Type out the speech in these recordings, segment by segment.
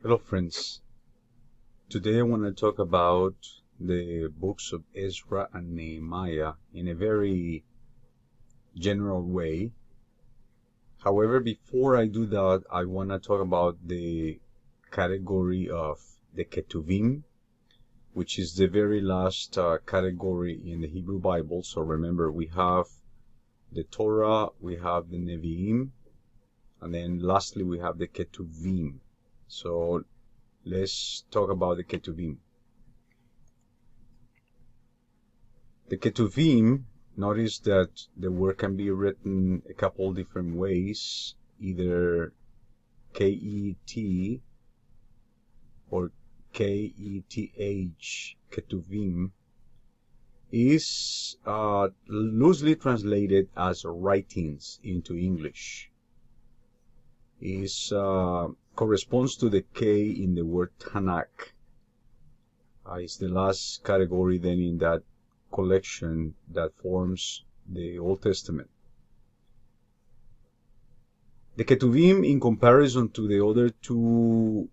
Hello friends, today I want to talk about the books of Ezra and Nehemiah in a very general way. However, before I do that, I want to talk about the category of the Ketuvim, which is the very last category in the Hebrew Bible. So remember, we have the Torah, we have the Nevi'im, and then lastly we have the Ketuvim. So let's talk about the Ketuvim. The Ketuvim, notice that the word can be written a couple different ways, either K-E-T or K-E-T-H, Ketuvim, is loosely translated as writings into English. Corresponds to the K in the word Tanakh. It's the last category then in that collection that forms the Old Testament. The Ketuvim, in comparison to the other two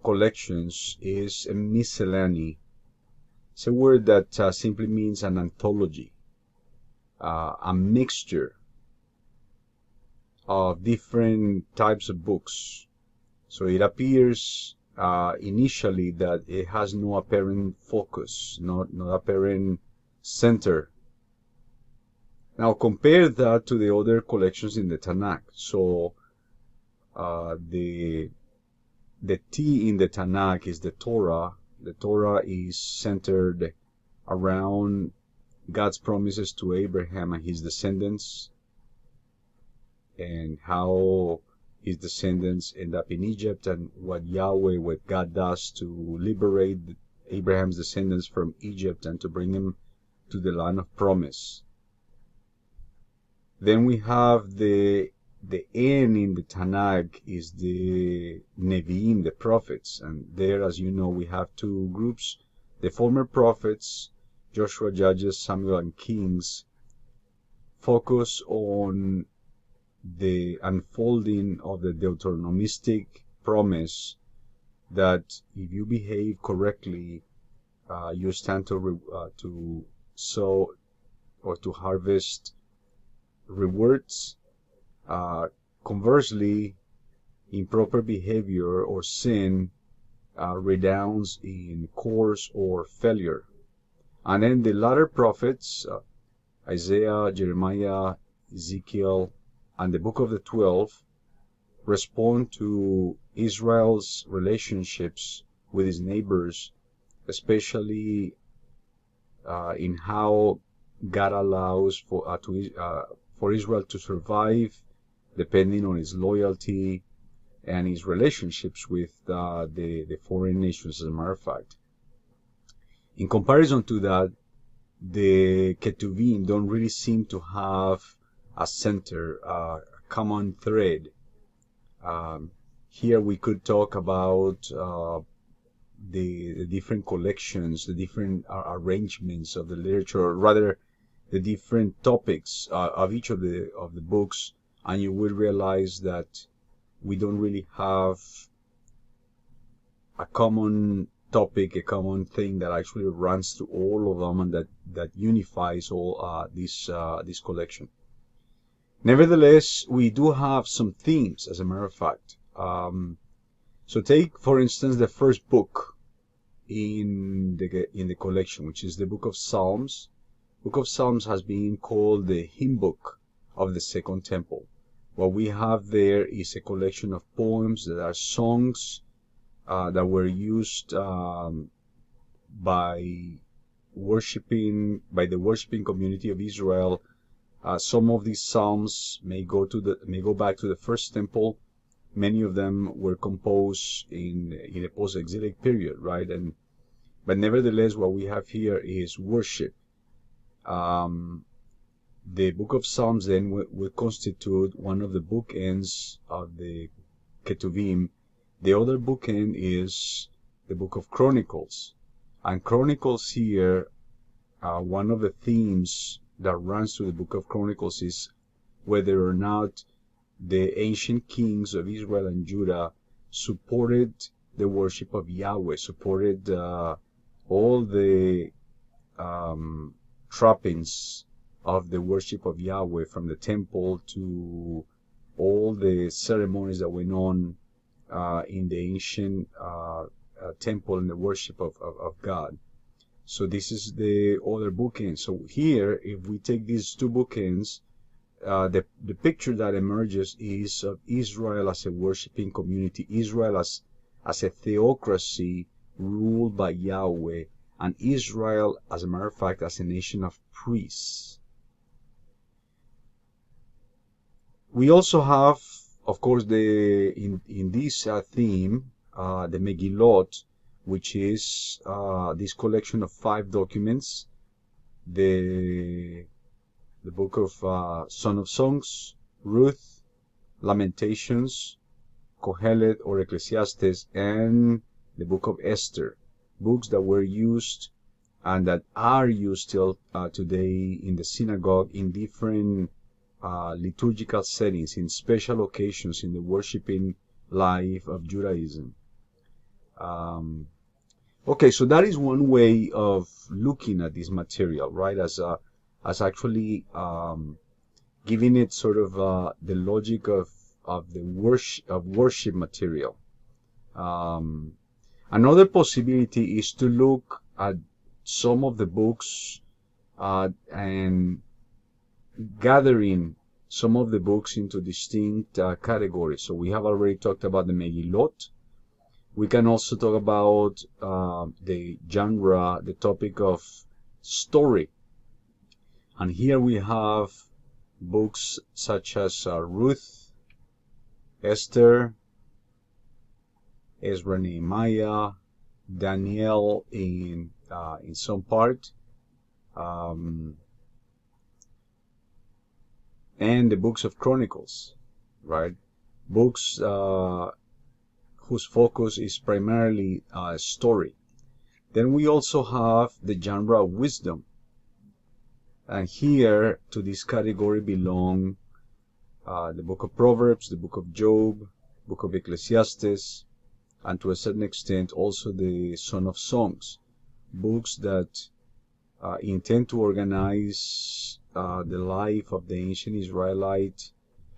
collections, is a miscellany. It's a word that simply means an anthology, a mixture of different types of books. So it appears initially that it has no apparent focus, not apparent center. Now compare that to the other collections in the Tanakh. So the T in the Tanakh is the Torah. The Torah is centered around God's promises to Abraham and his descendants, and how his descendants end up in Egypt, and what God does to liberate Abraham's descendants from Egypt and to bring them to the land of promise. Then we have the N in the Tanakh is the Nevi'im, the prophets, and there, as you know, we have two groups. The former prophets, Joshua, Judges, Samuel, and Kings, focus on the unfolding of the Deuteronomistic promise that if you behave correctly, you stand to sow or to harvest rewards. Conversely, improper behavior or sin redounds in curse or failure. And then the latter prophets, Isaiah, Jeremiah, Ezekiel, and the Book of the 12, respond to Israel's relationships with his neighbors, especially in how God allows for Israel to survive, depending on his loyalty and his relationships with the foreign nations, as a matter of fact. In comparison to that, the Ketuvim don't really seem to have a center, a common thread. Here we could talk about the different collections, the different arrangements of the literature, or rather the different topics of each of the books, and you will realize that we don't really have a common topic, a common thing that actually runs through all of them, and that unifies all this collection. Nevertheless, we do have some themes, as a matter of fact. So take, for instance, the first book in the collection, which is the Book of Psalms. Book of Psalms has been called the hymn book of the Second Temple. What we have there is a collection of poems that are songs that were used by the worshiping community of Israel. Some of these psalms may go back to the First Temple. Many of them were composed in a post-exilic period, right? But nevertheless, what we have here is worship. The Book of Psalms then will constitute one of the bookends of the Ketuvim. The other bookend is the Book of Chronicles. And Chronicles here, one of the themes that runs through the Book of Chronicles is whether or not the ancient kings of Israel and Judah supported the worship of Yahweh, supported all the trappings of the worship of Yahweh, from the temple to all the ceremonies that went on in the ancient temple and the worship of God. So this is the other bookend. So here, if we take these two bookends, the picture that emerges is of Israel as a worshiping community, Israel as a theocracy ruled by Yahweh, and Israel, as a matter of fact, as a nation of priests. We also have, of course, in this theme, the Megillot, which is this collection of 5 documents, the book of Song of Songs, Ruth, Lamentations, Kohelet or Ecclesiastes, and the book of Esther, books that were used and that are used till today in the synagogue in different liturgical settings, in special occasions in the worshiping life of Judaism. Okay, so that is one way of looking at this material, right? As actually giving it sort of the logic of the worship material. Another possibility is to look at some of the books and gathering some of the books into distinct categories. So we have already talked about the Megillot. We can also talk about the genre, the topic of story. And here we have books such as Ruth, Esther, Ezra, Nehemiah, Daniel in some part, and the books of Chronicles, right? Books whose focus is primarily story. Then we also have the genre of wisdom. And here, to this category belong the book of Proverbs, the book of Job, book of Ecclesiastes, and to a certain extent also the Song of Songs, books that intend to organize the life of the ancient Israelite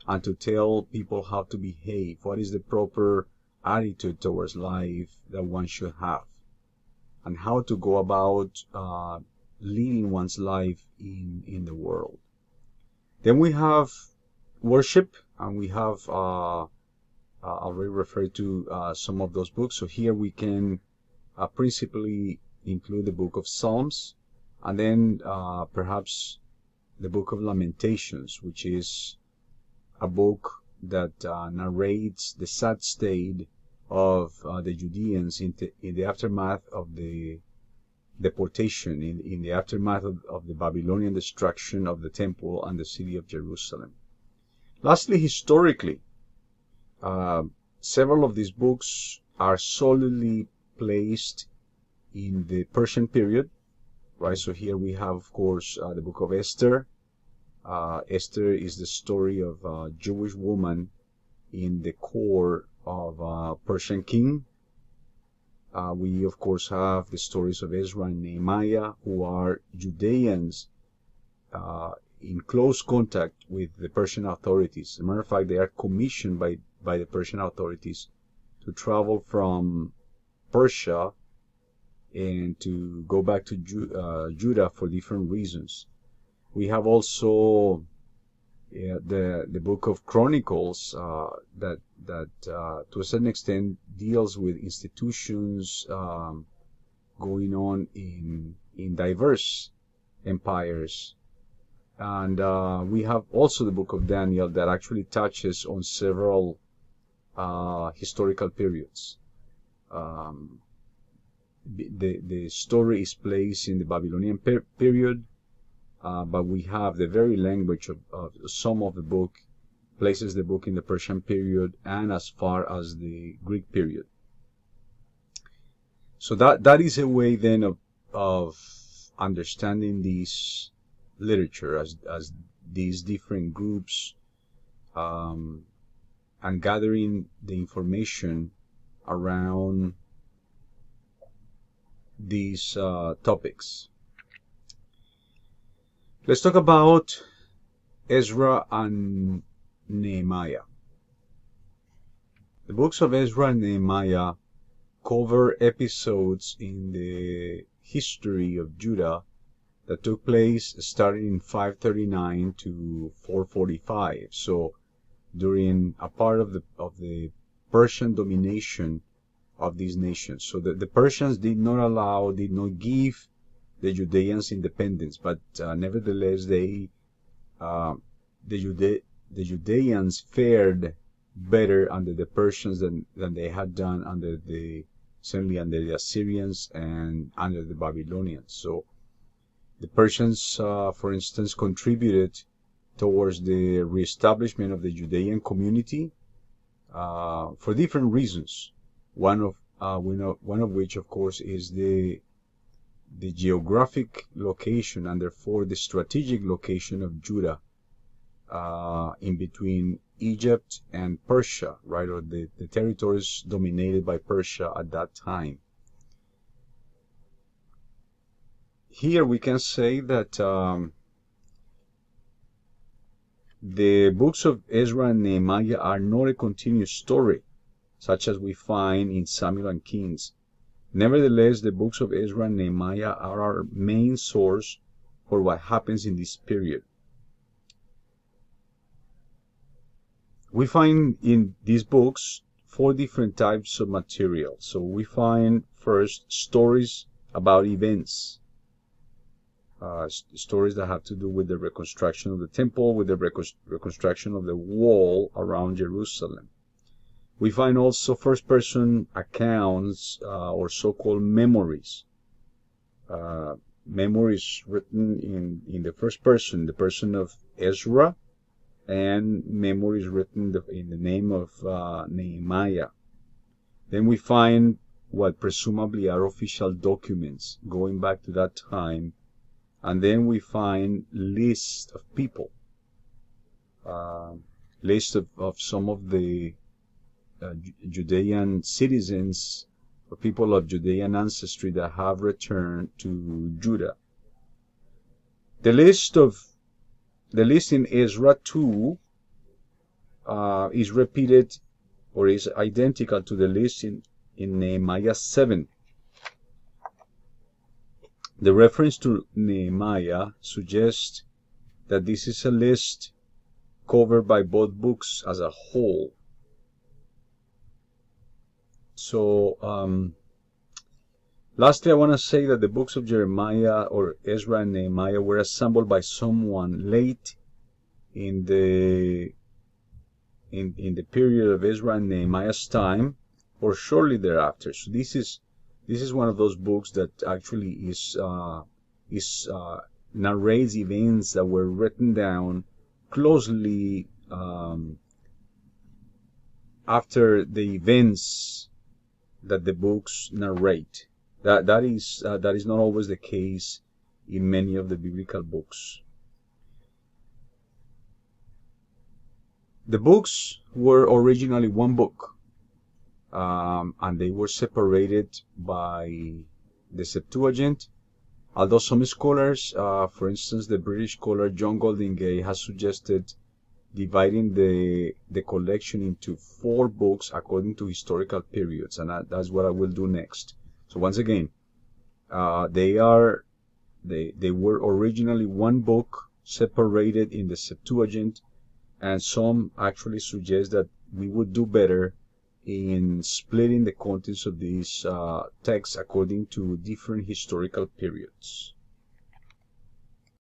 and to tell people how to behave, what is the proper attitude towards life that one should have, and how to go about leading one's life in the world. Then we have worship, and we have already referred to some of those books. So here we can principally include the book of Psalms, and then perhaps the book of Lamentations, which is a book that narrates the sad state of the Judeans in the aftermath of the deportation, in the aftermath of the Babylonian destruction of the temple and the city of Jerusalem. Lastly, historically, several of these books are solidly placed in the Persian period, right? So here we have, of course, the book of Esther. Esther is the story of a Jewish woman in the court of a Persian king. We, of course, have the stories of Ezra and Nehemiah, who are Judeans in close contact with the Persian authorities. As a matter of fact, they are commissioned by the Persian authorities to travel from Persia and to go back to Judah for different reasons. We have also the book of Chronicles that to a certain extent deals with institutions going on in diverse empires. And we have also the book of Daniel that actually touches on several historical periods. The story is placed in the Babylonian period, but we have the very language of some of the book places the book in the Persian period and as far as the Greek period. So that is a way then of understanding this literature as these different groups and gathering the information around these topics. Let's talk about Ezra and Nehemiah. The books of Ezra and Nehemiah cover episodes in the history of Judah that took place starting in 539 to 445. So during a part of the Persian domination of these nations. So the Persians did not give the Judeans independence, but nevertheless the Judeans fared better under the Persians than they had done certainly under the Assyrians and under the Babylonians. So the Persians, for instance, contributed towards the reestablishment of the Judean community for different reasons. One of which, of course, is the geographic location and therefore the strategic location of Judah in between Egypt and Persia, right, or the territories dominated by Persia at that time. Here we can say that the books of Ezra and Nehemiah are not a continuous story, such as we find in Samuel and Kings. Nevertheless, the books of Ezra and Nehemiah are our main source for what happens in this period. We find in these books 4 different types of material. So we find first stories about events, stories that have to do with the reconstruction of the temple, with the reconstruction of the wall around Jerusalem. We find also first-person accounts or so-called memories. Memories written in the first person, the person of Ezra, and memories written in the name of Nehemiah. Then we find what presumably are official documents going back to that time. And then we find lists of people, list of some of the Judean citizens or people of Judean ancestry that have returned to Judah. The list in Ezra 2 is repeated or is identical to the list in Nehemiah 7. The reference to Nehemiah suggests that this is a list covered by both books as a whole. So, lastly, I want to say that the books of Jeremiah or Ezra and Nehemiah were assembled by someone late in the period of Ezra and Nehemiah's time, or shortly thereafter. So this is one of those books that actually narrates events that were written down closely after the events that the books narrate. That is not always the case in many of the biblical books. The books were originally one book, and they were separated by the Septuagint. Although some scholars, for instance, the British scholar John Goldingay, has suggested dividing the collection into 4 books according to historical periods, and that's what I will do next. So once again, they were originally one book separated in the Septuagint, and some actually suggest that we would do better in splitting the contents of these texts according to different historical periods.